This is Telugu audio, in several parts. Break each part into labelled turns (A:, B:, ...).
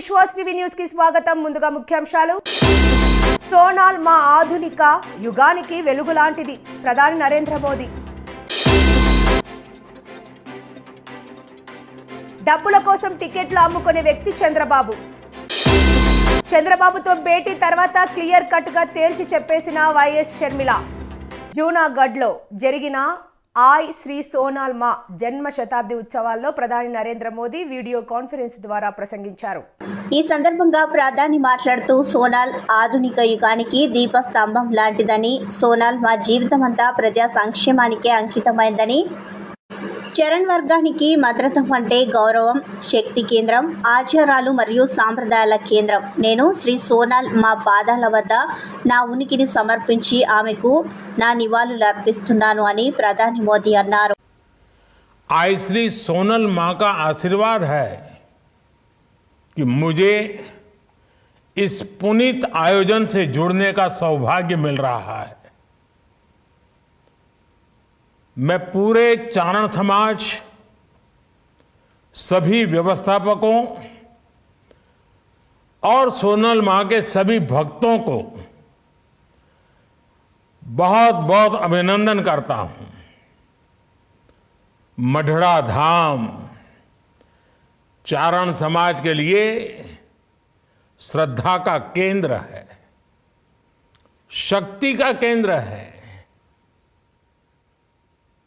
A: విశ్వాశ్రీవి న్యూస్ కి స్వాగతం. ముందుగా ముఖ్యాంశాలు. సోనాల్ మా ఆధునిక యుగానికి వెలుగులాంటిది, ప్రధాని నరేంద్ర మోదీ. డబ్బుల కోసం టికెట్లు అమ్ముకునే వ్యక్తి చంద్రబాబు. చంద్రబాబుతో భేటీ తర్వాత క్లియర్ కట్ గా తేల్చి చెప్పేసిన వైఎస్ షర్మిల. జూనాగఢ్లో జరిగిన ఆయ్ శ్రీ సోనాల్ మా జన్మ శతాబ్ది ఉత్సవాల్లో ప్రధాని నరేంద్ర మోదీ వీడియో కాన్ఫరెన్స్ ద్వారా ప్రసంగించారు.
B: ఈ సందర్భంగా ప్రధాని మాట్లాడుతూ సోనాల్ ఆధునిక యుగానికి దీపస్తంభం లాంటిదని, సోనాల్ మా జీవితమంతా ప్రజా సంక్షేమానికే అంకితమైందని, చరణ్ వర్గానికి మద్రతం అంటే గౌరవం, శక్తి కేంద్రం, ఆచారాలు మరియు సాంప్రదాయాల కేంద్రం. నేను శ్రీ సోనాల్ మా పాదాల వద్ద నా ఉనికిని సమర్పించి ఆమెకు నా నివాళులు అర్పిస్తున్నాను అని ప్రధాని మోదీ అన్నారు.
C: आज श्री सोनल मां का आशीर्वाद है कि मुझे इस पुनीत आयोजन से जुड़ने का सौभाग्य मिल रहा है. मैं पूरे चारण समाज, सभी व्यवस्थापकों और सोनल मां के सभी भक्तों को बहुत बहुत अभिनंदन करता हूं. मढ़ड़ा धाम चारण समाज के लिए श्रद्धा का केंद्र है, शक्ति का केंद्र है,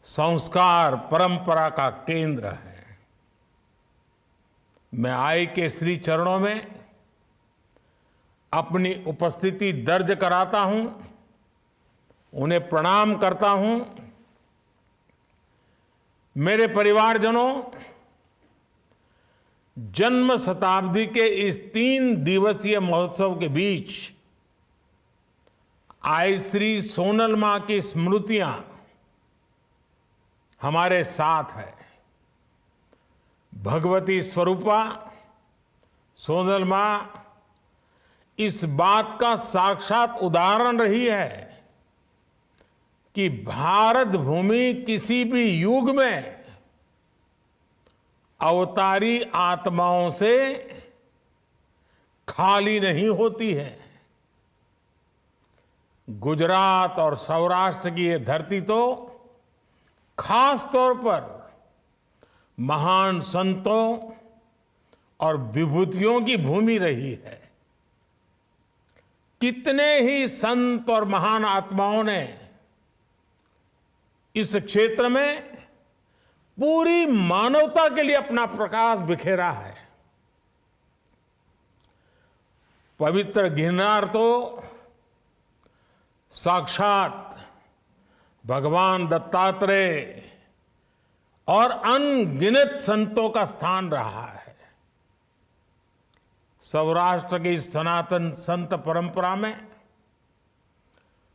C: संस्कार परंपरा का केंद्र है. मैं आई के श्री चरणों में अपनी उपस्थिति दर्ज कराता हूं, उन्हें प्रणाम करता हूं. मेरे परिवारजनों, जन्म शताब्दी के इस 3 दिवसीय महोत्सव के बीच आई श्री सोनल मां की स्मृतियां हमारे साथ है. भगवती स्वरूपा सोनल मां इस बात का साक्षात उदाहरण रही है कि भारत भूमि किसी भी युग में अवतारी आत्माओं से खाली नहीं होती है. गुजरात और सौराष्ट्र की ये धरती तो खास तौर पर महान संतों और विभूतियों की भूमि रही है. कितने ही संत और महान आत्माओं ने इस क्षेत्र में पूरी मानवता के लिए अपना प्रकाश बिखेरा है. पवित्र गिरनार तो साक्षात भगवान दत्तात्रेय और अनगिनत संतों का स्थान रहा है. सौराष्ट्र की सनातन संत परंपरा में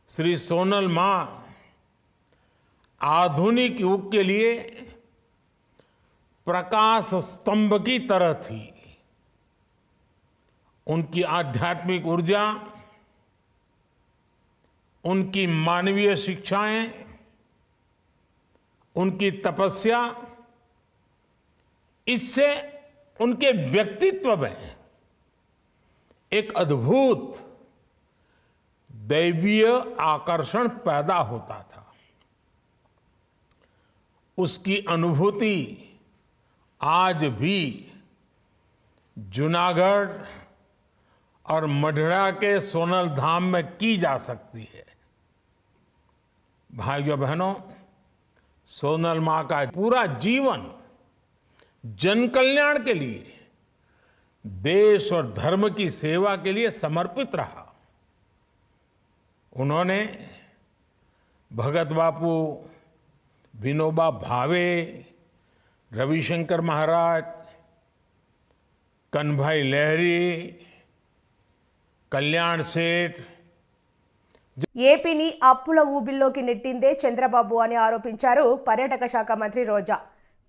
C: श्री सोनल मां आधुनिक युग के लिए प्रकाश स्तंभ की तरह थी. उनकी आध्यात्मिक ऊर्जा, उनकी मानवीय शिक्षाएं, उनकी तपस्या, इससे उनके व्यक्तित्व में एक अद्भुत दैवीय आकर्षण पैदा होता था. उसकी अनुभूति आज भी जूनागढ़ और मढ़ड़ा के सोनल धाम में की जा सकती है. भाइयों बहनों, सोनल मां का पूरा जीवन जन कल्याण के लिए, देश और धर्म की सेवा के लिए समर्पित रहा. उन्होंने भगत बापू, विनोबा भावे, रविशंकर महाराज, कन्हभाई लहरी, कल्याण सेठ.
A: ఏపీని అప్పుల ఊబిల్లోకి నెట్టిందే చంద్రబాబు అని ఆరోపించారు పర్యాటక శాఖ మంత్రి రోజా.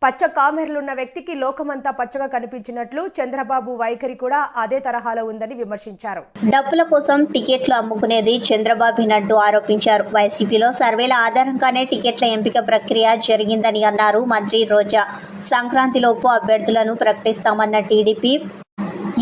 A: పచ్చ కామెర్లున్న వ్యక్తికి లోకమంతా పచ్చగా కనిపించినట్లు చంద్రబాబు వైఖరి కూడా అదే తరహాలో ఉందని విమర్శించారు.
B: డబ్బుల కోసం టికెట్లు అమ్ముకునేది చంద్రబాబునంటూ ఆరోపించారు. వైసీపీలో సర్వేల ఆధారంగానే టికెట్ల ఎంపిక ప్రక్రియ జరిగిందని అన్నారు మంత్రి రోజా. సంక్రాంతిలోపు అభ్యర్థులను ప్రకటిస్తామన్న టీడీపీ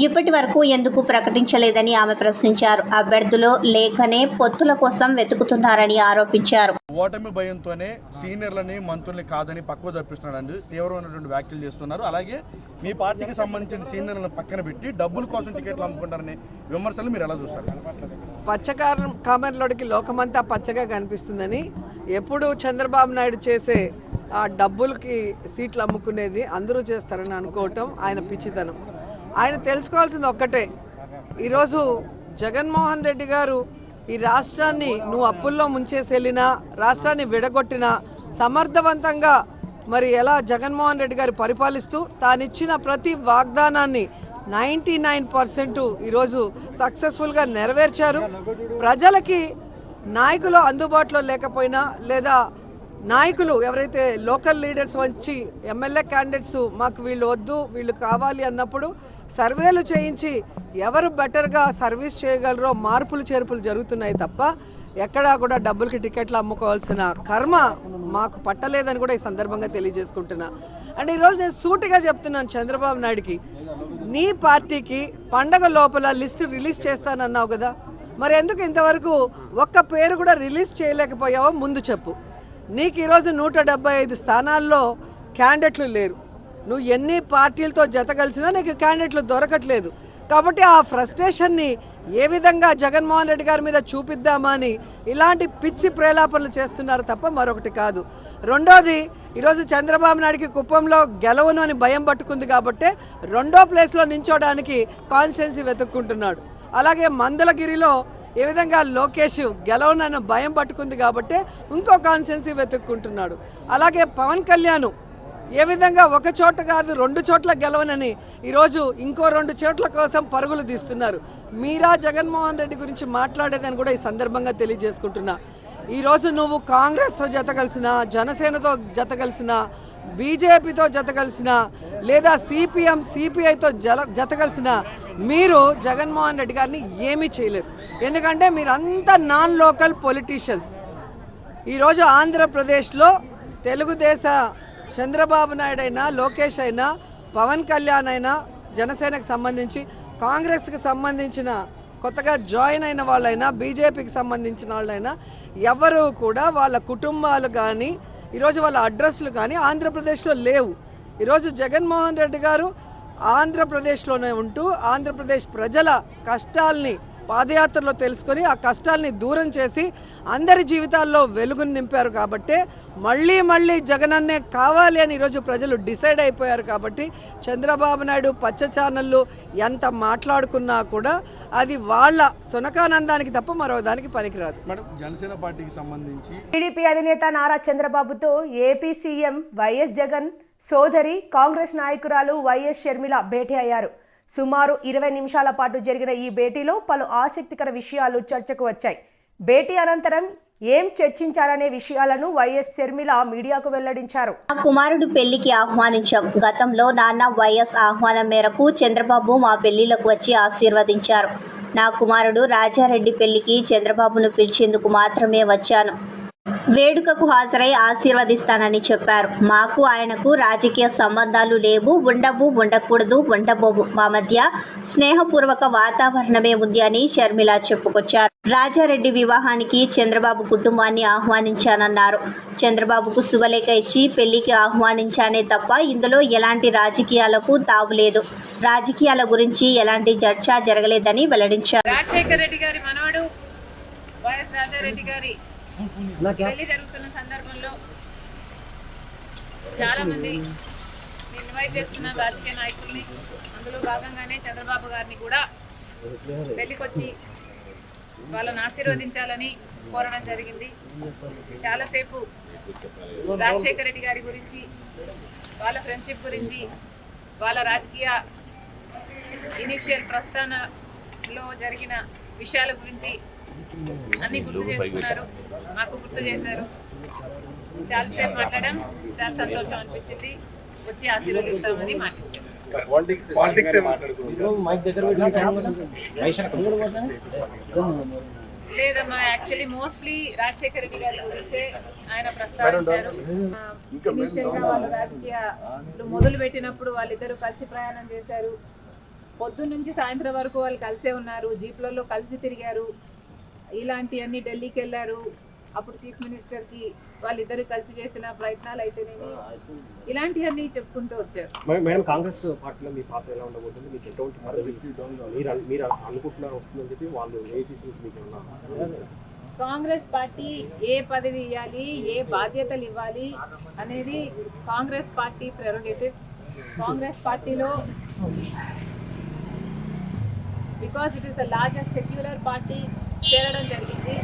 B: ఇప్పటి వరకు ఎందుకు ప్రకటించలేదని ఆమె ప్రశ్నించారు. అభ్యర్థులు లేఖనే పొత్తుల కోసం వెతుకుతున్నారని ఆరోపించారు.
D: ఓటమి భయంతోనే సీనియర్లని మంత్రుల్ని కాదని పక్కకు తప్పిస్తున్నాడు తీవ్రమైనటువంటి వ్యాఖ్యలు చేస్తున్నారు. అలాగే మీ పార్టీకి సంబంధించిన సీనియర్లను పక్కన పెట్టి డబ్బుల కోసం టికెట్లు అమ్ముకుంటారనే విమర్శలు మీరు ఎలా చూస్తారు?
E: కామెర్లోడికి లోకమంతా పచ్చగా కనిపిస్తుందని ఎప్పుడు చంద్రబాబు నాయుడు చేసే ఆ డబ్బులకి సీట్లు అమ్ముకునేది అందరూ చేస్తారని అనుకోవటం ఆయన పిచ్చితనం. ఆయన తెలుసుకోవాల్సింది ఒక్కటే, ఈరోజు జగన్మోహన్ రెడ్డి గారు ఈ రాష్ట్రాన్ని నువ్వు అప్పుల్లో ముంచేసి వెళ్ళినా, రాష్ట్రాన్ని విడగొట్టినా సమర్థవంతంగా మరి ఎలా జగన్మోహన్ రెడ్డి గారు పరిపాలిస్తూ తానిచ్చిన ప్రతి వాగ్దానాన్ని 99% ఈరోజు సక్సెస్ఫుల్గా నెరవేర్చారు. ప్రజలకి నాయకులు అందుబాటులో లేకపోయినా లేదా నాయకులు ఎవరైతే లోకల్ లీడర్స్ వచ్చి ఎమ్మెల్యే క్యాండిడేట్స్ మాకు వీళ్ళు వద్దు వీళ్ళు కావాలి అన్నప్పుడు సర్వేలు చేయించి ఎవరు బెటర్గా సర్వీస్ చేయగలరో మార్పులు చేర్పులు జరుగుతున్నాయి తప్ప ఎక్కడా కూడా డబ్బులకి టికెట్లు అమ్ముకోవాల్సిన కర్మ మాకు పట్టలేదని కూడా ఈ సందర్భంగా తెలియజేసుకుంటున్నా. అండ్ ఈరోజు నేను సూటిగా చెప్తున్నాను చంద్రబాబు నాయుడుకి, నీ పార్టీకి పండగ లోపల లిస్టు రిలీజ్ చేస్తానన్నావు కదా, మరి ఎందుకు ఇంతవరకు ఒక్క పేరు కూడా రిలీజ్ చేయలేకపోయావో ముందు చెప్పు. నీకు ఈరోజు 175 స్థానాల్లో క్యాండిడేట్లు లేరు. నువ్వు ఎన్ని పార్టీలతో జత కలిసినా నీకు క్యాండిడేట్లు దొరకట్లేదు. కాబట్టి ఆ ఫ్రస్ట్రేషన్ని ఏ విధంగా జగన్మోహన్ రెడ్డి గారి మీద చూపిద్దామా అని ఇలాంటి పిచ్చి ప్రేలాపనలు చేస్తున్నారు తప్ప మరొకటి కాదు. రెండోది, ఈరోజు చంద్రబాబు నాయుడికి కుప్పంలో గెలవను అని భయం పట్టుకుంది కాబట్టి 2వ ప్లేస్లో నించోడానికి కాన్స్టిట్యుయెన్సీ వెతుక్కుంటున్నాడు. అలాగే మందలగిరిలో ఏ విధంగా లోకేష్ గెలవనన్న భయం పట్టుకుంది కాబట్టి ఇంకో కాన్స్టిట్యుయెన్సీ వెతుక్కుంటున్నాడు. అలాగే పవన్ కళ్యాణ్ ఏ విధంగా ఒక చోట కాదు 2 చోట్ల గెలవనని ఈరోజు ఇంకో 2 చోట్ల కోసం పరుగులు తీస్తున్నారు. మీరా జగన్మోహన్ రెడ్డి గురించి మాట్లాడేదని కూడా ఈ సందర్భంగా తెలియజేసుకుంటున్నా. ఈరోజు నువ్వు కాంగ్రెస్తో జత కలిసిన, జనసేనతో జత కలిసిన, బీజేపీతో జత కలిసిన లేదా సిపిఎం సిపిఐతో జత కలిసిన మీరు జగన్మోహన్ రెడ్డి గారిని ఏమీ చేయలేరు. ఎందుకంటే మీరంతా నాన్ లోకల్ పొలిటీషియన్స్. ఈరోజు ఆంధ్రప్రదేశ్లో తెలుగుదేశ చంద్రబాబు నాయుడు అయినా, లోకేష్ అయినా, పవన్ కళ్యాణ్ అయినా, జనసేనకు సంబంధించి కాంగ్రెస్కి సంబంధించిన కొత్తగా జాయిన్ అయిన వాళ్ళైనా, బీజేపీకి సంబంధించిన వాళ్ళైనా ఎవరు కూడా వాళ్ళ కుటుంబాలు కానీ ఈరోజు వాళ్ళ అడ్రస్లు కానీ ఆంధ్రప్రదేశ్లో లేవు. ఈరోజు జగన్మోహన్ రెడ్డి గారు ఆంధ్రప్రదేశ్లోనే ఉంటూ ఆంధ్రప్రదేశ్ ప్రజల కష్టాల్ని పాదయాత్రలో తెలుసుకొని ఆ కష్టాల్ని దూరం చేసి అందరి జీవితాల్లో వెలుగును నింపారు. కాబట్టి మళ్ళీ జగనన్నే కావాలి అని ఈరోజు ప్రజలు డిసైడ్ అయిపోయారు. కాబట్టి చంద్రబాబు నాయుడు పచ్చ ఛానళ్ళు ఎంత మాట్లాడుకున్నా కూడా అది వాళ్ళ సునకానందానికి తప్ప మరో దానికి పనికిరాదు.
D: మేడం, జనసేన పార్టీకి సంబంధించి
A: టీడీపీ అధినేత నారా చంద్రబాబుతో ఏపీ సీఎం వైఎస్ జగన్ సోదరి కాంగ్రెస్ నాయకురాలు వైఎస్ షర్మిల భేటీ అయ్యారు. సుమారు 20 నిమిషాల పాటు జరిగిన ఈ భేటీలో పలు ఆసక్తికర విషయాలు చర్చకు వచ్చాయి. భేటీ అనంతరం ఏం చర్చించారనే విషయాలను వైఎస్ షర్మిల మీడియాకు వెల్లడించారు.
B: నా కుమారుడు పెళ్లికి ఆహ్వానించాం. గతంలో నాన్న వైఎస్ ఆహ్వానం మేరకు చంద్రబాబు మా పెళ్లిలకు వచ్చి ఆశీర్వదించారు. నా కుమారుడు రాజారెడ్డి పెళ్లికి చంద్రబాబును పిలిచేందుకు మాత్రమే వచ్చాను. వేడుకకు హాజరై ఆశీర్వదిస్తానని చెప్పారు. మాకు ఆయనకు రాజకీయ సంబంధాలు లేవు, ఉండవు, ఉండకూడదు, ఉండబోవు. మా మధ్య స్నేహపూర్వక వాతావరణమే ఉంది అని షర్మిల చెప్పుకొచ్చారు. రాజారెడ్డి వివాహానికి చంద్రబాబు కుటుంబాన్ని ఆహ్వానించానన్నారు. చంద్రబాబుకు శుభలేఖ ఇచ్చి పెళ్లికి ఆహ్వానించానే తప్ప ఇందులో ఎలాంటి రాజకీయాలకు తావులేదు. రాజకీయాల గురించి ఎలాంటి చర్చ జరగలేదని వెల్లడించారు.
F: రాజశేఖర్ రెడ్డి గారి మనవడు వైఎస్ రాజారెడ్డి గారి పెళ్లి జరుగుతున్న సందర్భంలో చాలా మంది ఇన్వైట్ చేస్తున్న రాజకీయ నాయకుల్ని, అందులో భాగంగానే చంద్రబాబు గారిని కూడా పెళ్లికొచ్చి వాళ్ళని ఆశీర్వదించాలని కోరడం జరిగింది. చాలాసేపు రాజశేఖర రెడ్డి గారి గురించి, వాళ్ళ ఫ్రెండ్షిప్ గురించి, వాళ్ళ రాజకీయ ఇనిషియల్ ప్రస్థానంలో జరిగిన విషయాల గురించి అన్ని గుర్తు చేసుకున్నారు, మాకు గుర్తు చేశారు. చాలాసేపు మాట్లాడాం, చాలా సంతోషం అనిపించింది. వచ్చి ఆశీర్వదిస్తామని మాటించారు. లేదమ్మా, యాక్చువల్లీ మోస్ట్లీ రాజశేఖర రెడ్డి గారి గురించే ఆయన ప్రస్తావించారు. ఇనిషియల్గా వాళ్ళు రాజకీయాలు మొదలు పెట్టినప్పుడు వాళ్ళిద్దరూ కలిసి ప్రయాణం చేశారు. పొద్దున్న నుంచి సాయంత్రం వరకు వాళ్ళు కలిసే ఉన్నారు, జీప్లలో కలిసి తిరిగారు, ఇలాంటివన్నీ ఢిల్లీకి వెళ్ళారు. అప్పుడు చీఫ్ మినిస్టర్కి వాళ్ళిద్దరు కలిసి చేసిన ప్రయత్నాలు అయితేనేమి ఇలాంటివన్నీ చెప్పుకుంటూ వచ్చారు.
G: మేడం, కాంగ్రెస్ పార్టీలో మీ పాత్ర ఎలా ఉండబోతుంది? మీకు ఎటువంటి మీరు అనుకుంటున్నారు వస్తుందని చెప్పి వాళ్ళు
F: కాంగ్రెస్ పార్టీ ఏ పదవి ఇవ్వాలి, ఏ బాధ్యతలు ఇవ్వాలి అనేది కాంగ్రెస్ పార్టీ ప్రెరోగేటివ్. కాంగ్రెస్ పార్టీలో because it is the largest secular party చేరడం జరిగింది.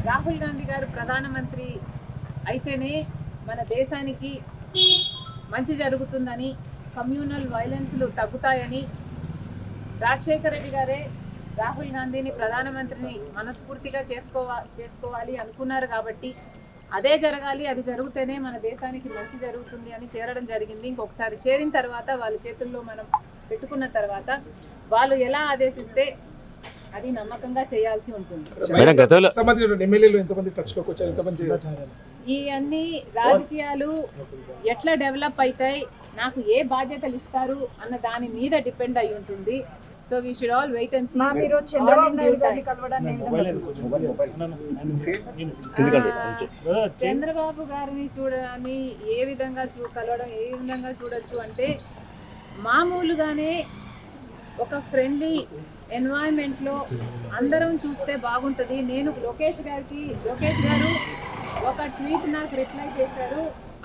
F: రాహుల్ గాంధీ గారు ప్రధానమంత్రి అయితేనే మన దేశానికి మంచి జరుగుతుందని, కమ్యూనల్ వైలెన్స్లు తగ్గుతాయని, రాజశేఖర రెడ్డి గారే రాహుల్ గాంధీని ప్రధానమంత్రిని మనస్ఫూర్తిగా చేసుకోవాలి అనుకున్నారు. కాబట్టి అదే జరగాలి, అది జరిగితేనే మన దేశానికి మంచి జరుగుతుంది అని చేరడం జరిగింది. ఇంకొకసారి చేరిన తర్వాత వాళ్ళ చేతుల్లో మనం పెట్టుకున్న తర్వాత వాళ్ళు ఎలా ఆదేశిస్తే అది నమ్మకంగా చేయాల్సి ఉంటుంది. ఈ అన్ని రాజకీయాలు ఎట్లా డెవలప్ అవుతాయి, నాకు ఏ బాధ్యతలు ఇస్తారు అన్న దాని మీద డిపెండ్ అయి ఉంటుంది. So we should all wait and see. Chandrababu గారిని చూడని ఏ విధంగా కలవడం ఏ విధంగా చూడొచ్చు అంటే, మామూలుగానే ఒక ఫ్రెండ్లీ ఎన్వైరన్మెంట్లో అందరం చూస్తే బాగుంటుంది. నేను లోకేష్ గారు ఒక ట్వీట్ నాకు రిప్లై చేశారు.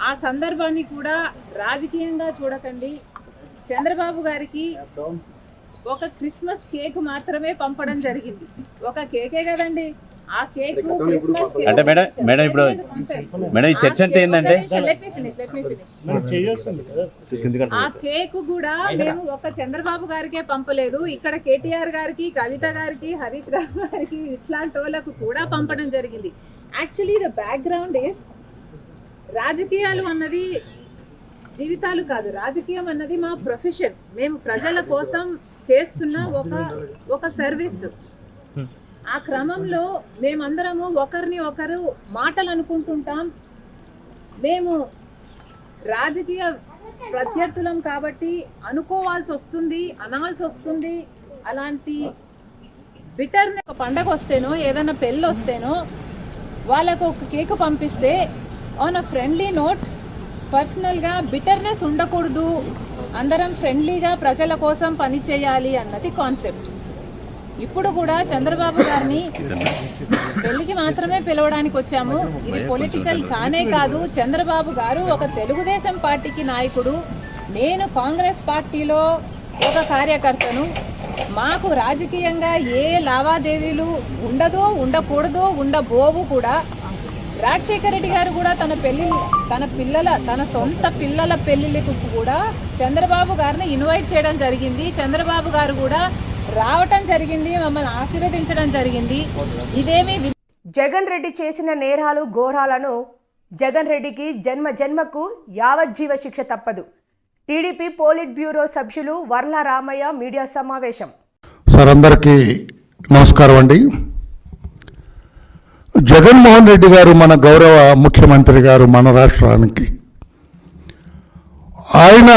F: ఆ సందర్భాన్ని కూడా రాజకీయంగా చూడకండి. చంద్రబాబు గారికి ఒక క్రిస్మస్ కేక్ మాత్రమే పంపడం జరిగింది. ఒక కేకే కదండి, ఆ కేక్
H: అంటే మేడం ఇప్పుడు మేడం ఈ చర్చ అంటే ఏంటంటే,
F: ఆ కేక్ కూడా మేము ఒక చంద్రబాబు గారికే పంపలేదు, ఇక్కడ కేటీఆర్ గారికి, కవిత గారికి, హరీష్ రావు గారికి, ఇట్లాంటి వాళ్ళకు కూడా పంపడం జరిగింది. యాక్చువల్లీ ద బ్యాక్గ్రౌండ్ ఈస్, రాజకీయాలు అన్నది జీవితాలు కాదు, రాజకీయం అన్నది మా ప్రొఫెషన్. మేము ప్రజల కోసం చేస్తున్న ఒక సర్వీస్. ఆ క్రమంలో మేమందరము ఒకరిని ఒకరు మాటలు అనుకుంటుంటాం. మేము రాజకీయ ప్రత్యర్థులం కాబట్టి అనుకోవాల్సి వస్తుంది, అనాల్సి వస్తుంది. అలాంటి బిటర్ని ఒక పండగ వస్తేనో ఏదైనా పెళ్ళి వస్తేనో వాళ్ళకు ఒక కేక్ పంపిస్తే ఆన్ అ ఫ్రెండ్లీ నోట్, పర్సనల్గా బిటర్నెస్ ఉండకూడదు, అందరం ఫ్రెండ్లీగా ప్రజల కోసం పని చేయాలి అన్నది కాన్సెప్ట్. ఇప్పుడు కూడా చంద్రబాబు గారిని పెళ్లికి మాత్రమే పిలవడానికి వచ్చాము. ఇది పొలిటికల్ కానే కాదు. చంద్రబాబు గారు ఒక తెలుగుదేశం పార్టీకి నాయకుడు, నేను కాంగ్రెస్ పార్టీలో ఒక కార్యకర్తను. మాకు రాజకీయంగా ఏ లావాదేవీలు ఉండదో, ఉండకూడదో, ఉండబోవు కూడా. రాజశేఖర రెడ్డి గారు కూడా తన సొంత పిల్లల పెళ్లిళ్ళకు కూడా చంద్రబాబు గారిని ఇన్వైట్ చేయడం జరిగింది. చంద్రబాబు గారు కూడా రావటం జరిగింది, మమ్మల్ని ఆశీర్వదించడం జరిగింది. ఇదేమి
A: జగన్ రెడ్డి చేసిన నేరాలు ఘోరాలను జగన్ రెడ్డికి జన్మకు యావజ్జీవ శిక్ష తప్పదు. టీడీపీ పోలిట్ బ్యూరో సభ్యులు వర్ల రామయ్య మీడియా సమావేశం.
I: సార్, అందరికీ నమస్కారం అండి. జగన్మోహన్ రెడ్డి గారు మన గౌరవ ముఖ్యమంత్రి గారు, మన రాష్ట్రానికి ఆయన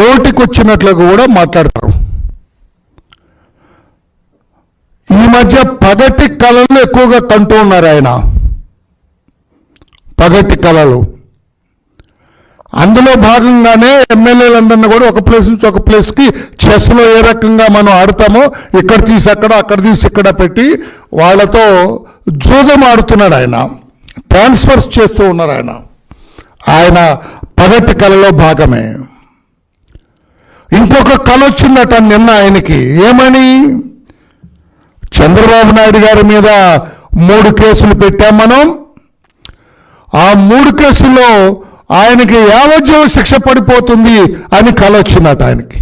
I: నోటికొచ్చినట్లుగా కూడా మాట్లాడతారు. ఈ మధ్య పగటి కళలు ఎక్కువగా కంటూ ఉన్నారు ఆయన. పగటి కళలు, అందులో భాగంగానే ఎమ్మెల్యేలందరినీ కూడా ఒక ప్లేస్ నుంచి ఒక ప్లేస్కి చెస్లో ఏ రకంగా మనం ఆడతామో ఇక్కడ తీసి అక్కడ, అక్కడ తీసి ఇక్కడ పెట్టి వాళ్ళతో జూదం ఆడుతున్నాడు ఆయన. ట్రాన్స్ఫర్స్ చేస్తూ ఉన్నారు ఆయన పగటి కళలో భాగమే. ఇంకొక కళ వచ్చిందట నిన్న ఆయనకి. ఏమని? చంద్రబాబు నాయుడు గారి మీద 3 కేసులు పెట్టాం మనం. ఆ 3 కేసుల్లో ఆయనకి యావజ్జీవ శిక్ష పడిపోతుంది అని కళ వచ్చిందట ఆయనకి.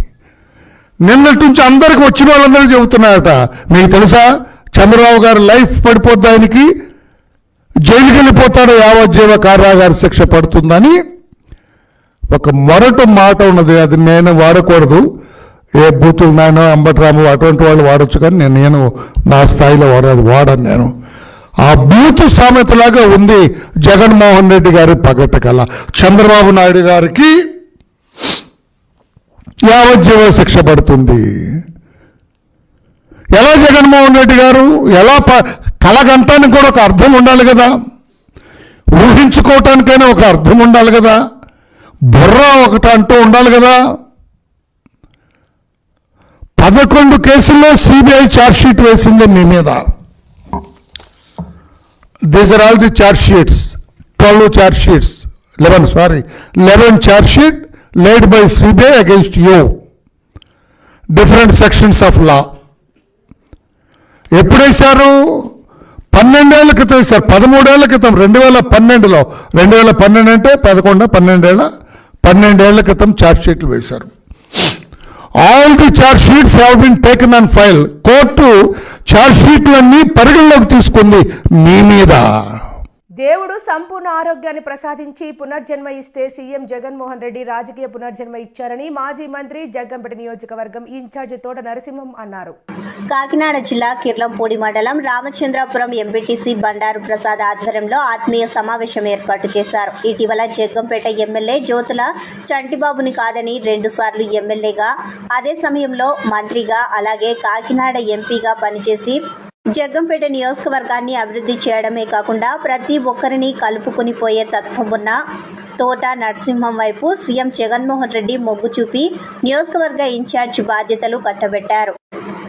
I: నిన్నటి నుంచి అందరికి వచ్చిన వాళ్ళందరికీ చెబుతున్నారట, మీకు తెలుసా చంద్రబాబు గారు లైఫ్ పడిపోద్ది, ఆయనకి జైలుకి వెళ్ళిపోతాడు, యావజ్జీవ కారాగార శిక్ష పడుతుందని ఒక మొరటు మాట ఉన్నది. అది నేను వాడకూడదు, ఏ బూతులు నాయనో అంబటరాము అటువంటి వాళ్ళు వాడచ్చు, కానీ నేను నా స్థాయిలో వాడను నేను. ఆ బూతు సామెతలాగా ఉంది జగన్మోహన్ రెడ్డి గారి పగటి కళ. చంద్రబాబు నాయుడు గారికి యావజ్జీవ శిక్ష పడుతుంది. ఎలా జగన్మోహన్ రెడ్డి గారు ఎలా కలగంటానికి కూడా ఒక అర్థం ఉండాలి కదా, ఊహించుకోవటానికైనా ఒక అర్థం ఉండాలి కదా, బుర్ర ఒకటి అంటూ ఉండాలి కదా. 11 కేసుల్లో సిబిఐ ఛార్జ్షీట్ వేసింది మీ మీద. These are all the chargesheets, 11 chargesheets, 11 chargesheet laid by CBI against you, different sections of law. ఎప్పుడు వేశారు? 12 ఏళ్ల క్రితం వేశారు, 13 ఏళ్ల క్రితం, 2012లో. 2012 అంటే 12 ఏళ్ల క్రితం ఛార్జ్షీట్లు వేశారు. All the chargesheets have been taken on file. Court ఛార్జ్షీట్లన్నీ పరిగణలోకి తీసుకుంది మీ మీద.
A: దేవుడు సంపూర్ణ ఆరోగ్యాన్ని ప్రసాదించి పునర్జన్మ ఇస్తే సీఎం జగన్మోహన్ రెడ్డి రాజకీయ పునర్జన్మ ఇచ్చారని మాజీ మంత్రి జగ్గంపేట నియోజకవర్గం ఇన్ఛార్జి తోట నరసింహం అన్నారు.
B: కాకినాడ జిల్లా కిర్లంపూడి మండలం రామచంద్రాపురం ఎంపీటీసీ బండారు ప్రసాద్ ఆధ్వర్యంలో ఆత్మీయ సమావేశం ఏర్పాటు చేశారు. ఇటీవల జగ్గంపేట ఎమ్మెల్యే జ్యోతుల చంటిబాబుని కాదని 2 సార్లు ఎమ్మెల్యేగా, అదే సమయంలో మంత్రిగా, అలాగే కాకినాడ ఎంపీగా పనిచేసి జగ్గంపేట నియోజకవర్గాన్ని అభివృద్ధి చేయడమే కాకుండా ప్రతి ఒక్కరిని కలుపుకుని పోయే తత్వం ఉన్న తోట నరసింహం వైపు సీఎం జగన్మోహన్ రెడ్డి మొగ్గు చూపి నియోజకవర్గ ఇన్ఛార్జ్ బాధ్యతలు కట్టబెట్టారు.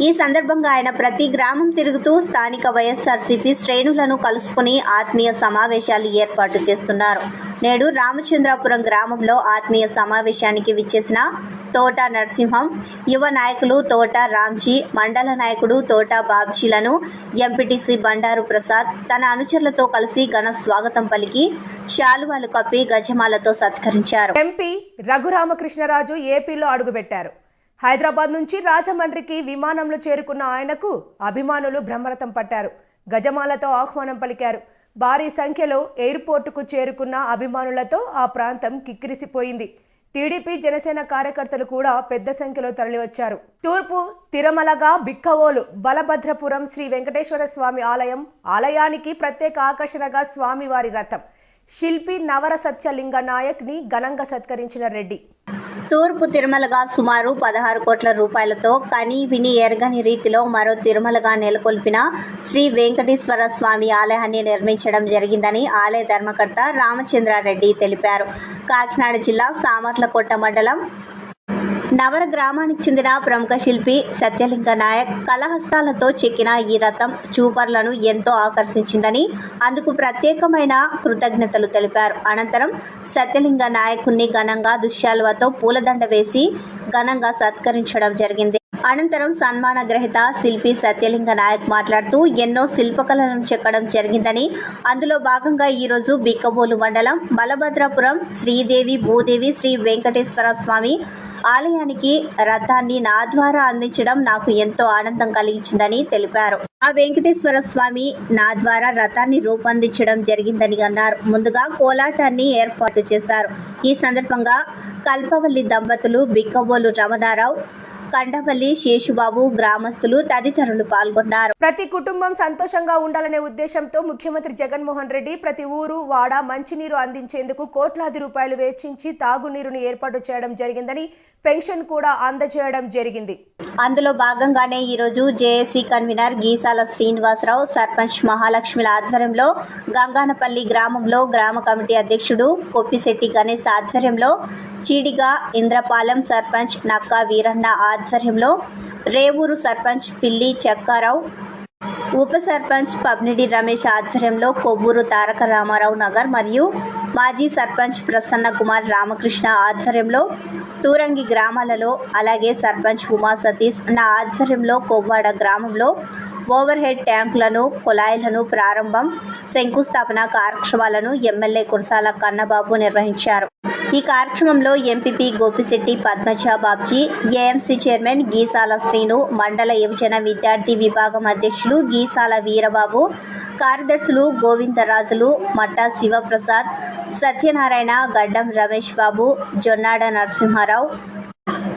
B: ఈ సందర్భంగా ఆయన ప్రతి గ్రామం తిరుగుతూ స్థానిక వైఎస్ఆర్సీపీ శ్రేణులను కలుసుకుని ఆత్మీయ సమావేశాలు ఏర్పాటు చేస్తున్నారు. నేడు రామచంద్రాపురం గ్రామంలో ఆత్మీయ సమావేశానికి విచ్చేసిన తోట నరసింహం, యువ నాయకులు తోట రామ్జీ, మండల నాయకుడు తోట బాబ్జీలను ఎంపీటీసీ బండారు ప్రసాద్ తన అనుచరులతో కలిసి ఘన స్వాగతం పలికి శాలువాలు కప్పి గజమాలతో సత్కరించారు.
A: ఎంపీ రఘురామకృష్ణరాజు ఏపీలో అడుగుపెట్టారు. హైదరాబాద్ నుంచి రాజమండ్రికి విమానంలో చేరుకున్న ఆయనకు అభిమానులు బ్రహ్మరథం పట్టారు. గజమాలతో ఆహ్వానం పలికారు. భారీ సంఖ్యలో ఎయిర్పోర్టుకు చేరుకున్న అభిమానులతో ఆ ప్రాంతం కిక్కిరిసిపోయింది. టీడీపీ జనసేన కార్యకర్తలు కూడా పెద్ద సంఖ్యలో తరలివచ్చారు. తూర్పు తిరుమలగా బిక్కవోలు బలభద్రపురం శ్రీ వెంకటేశ్వర స్వామి ఆలయానికి ప్రత్యేక ఆకర్షణగా స్వామివారి రథం. శిల్పి నవర సత్యలింగ నాయక్ ని ఘనంగా సత్కరించిన రెడ్డి.
B: తూర్పు తిరుమలగా సుమారు 16 కోట్ల రూపాయలతో కని విని ఎరగని రీతిలో మరో తిరుమలగా నెలకొల్పిన శ్రీ వెంకటేశ్వర స్వామి ఆలయాన్ని నిర్మించడం జరిగిందని ఆలయ ధర్మకర్త రామచంద్రారెడ్డి తెలిపారు. కాకినాడ జిల్లా సామర్లకోట మండలం నవర గ్రామానికి చెందిన ప్రముఖ శిల్పి సత్యలింగ నాయక్ కళహస్తాలతో చెక్కిన ఈ రథం చూపర్లను ఎంతో ఆకర్షించిందని అందుకు ప్రత్యేకమైన కృతజ్ఞతలు తెలిపారు. అనంతరం సత్యలింగ నాయకుణ్ణి ఘనంగా దుశ్శాలువతో పూలదండ వేసి ఘనంగా సత్కరించడం జరిగింది. అనంతరం సన్మాన గ్రహీత శిల్పి సత్యలింగ నాయక్ మాట్లాడుతూ ఎన్నో శిల్పకళలను చెక్కడం జరిగిందని, అందులో భాగంగా ఈరోజు బిక్కబోలు మండలం బలభద్రపురం శ్రీదేవి భూదేవి శ్రీ వెంకటేశ్వర స్వామి ఆలయానికి రథాన్ని నా ద్వారా అందించడం నాకు ఎంతో ఆనందం కలిగించిందని తెలిపారు. ఆ వెంకటేశ్వర స్వామి నా ద్వారా రథాన్ని రూపొందించడం జరిగిందని అన్నారు. ముందుగా కోలాటాన్ని ఏర్పాటు చేశారు. ఈ సందర్భంగా కల్పవల్లి దంపతులు, బిక్కబోలు రమణారావు, కండవల్లి శేషుబాబు, గ్రామస్తులు తదితరులు పాల్గొన్నారు.
A: ప్రతి కుటుంబం సంతోషంగా ఉండాలనే ఉద్దేశంతో ముఖ్యమంత్రి జగన్మోహన్ రెడ్డి ప్రతి ఊరు వాడ మంచినీరు అందించేందుకు కోట్లాది రూపాయలు వెచ్చించి తాగునీరుని ఏర్పాటు చేయడం జరిగిందని, పెన్షన్ కూడా అందజేయడం జరిగింది.
B: అందులో భాగంగానే ఈరోజు జేఏసీ కన్వీనర్ గీసాల శ్రీనివాసరావు, సర్పంచ్ మహాలక్ష్మిల ఆధ్వర్యంలో గంగానపల్లి గ్రామంలో, గ్రామ కమిటీ అధ్యక్షుడు కొప్పిశెట్టి గణేష్ ఆధ్వర్యంలో, చీడిగా ఇంద్రపాలెం సర్పంచ్ నక్కా వీరన్న ఆధ్వర్యంలో, రేవూరు సర్పంచ్ పిల్లి చెక్కారావు, ఉప సర్పంచ్ పబ్నిడి రమేష్ ఆధ్వర్యంలో కొవ్వూరు తారక రామారావు నగర్ మరియు మాజీ సర్పంచ్ ప్రసన్న కుమార్ రామకృష్ణ ఆధ్వర్యంలో తూరంగి గ్రామాలలో, అలాగే సర్పంచ్ ఉమా సతీష్ నా ఆధ్వర్యంలో కొవ్వాడ గ్రామంలో ఓవర్ హెడ్ ట్యాంకులను, కుళాయిలను ప్రారంభం, శంకుస్థాపన కార్యక్రమాలను ఎమ్మెల్యే కురసాల కన్నబాబు నిర్వహించారు. ఈ కార్యక్రమంలో MPP Gopisetty Padmaja Babji, AMC chairman Geesala Srinu, మండల యువజన విద్యార్థి విభాగం అధ్యక్షులు గీసాల వీరబాబు, కార్యదర్శులు గోవిందరాజులు, మట్టా శివప్రసాద్, సత్యనారాయణ, గడ్డం రమేష్ బాబు, జొన్నాడ నరసింహారావు,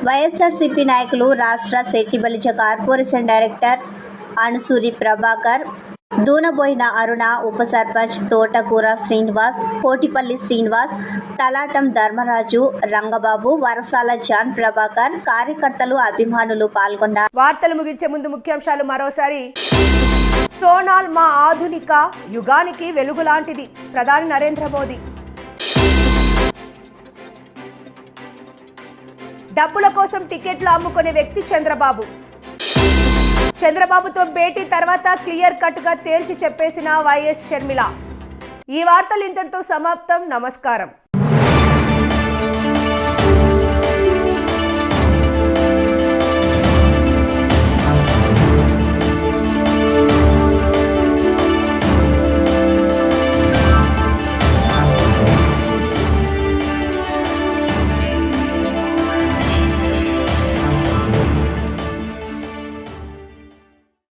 B: వైఎస్ఆర్సీపీ నాయకులు, రాష్ట్ర శెట్టి బలిజ కార్పొరేషన్ డైరెక్టర్ అనుసూరి ప్రభాకర్, దూనబోయిన అరుణ, ఉప సర్పంచ్ తోటకూర శ్రీనివాస్, కోటిపల్లి శ్రీనివాస్, తలాటం ధర్మరాజు, రంగబాబు, వరసాల జాన్ ప్రభాకర్, కార్యకర్తలు, అభిమానులు పాల్గొన్నారు.
A: వార్తలు ముగించే ముందు ముఖ్యాంశాలు మరోసారి. సోనాల్ మా ఆధునిక యుగానికి వెలుగులాంటిది, ప్రధాని నరేంద్ర మోదీ. డబ్బుల కోసం టికెట్లు అమ్ముకునే వ్యక్తి చంద్రబాబు. చంద్రబాబుతో భేటీ తర్వాత క్లియర్ కట్ గా తేల్చి చెప్పేసిన వైఎస్ షర్మిల. ఈ వార్తలు ఇంతటితో సమాప్తం. నమస్కారం.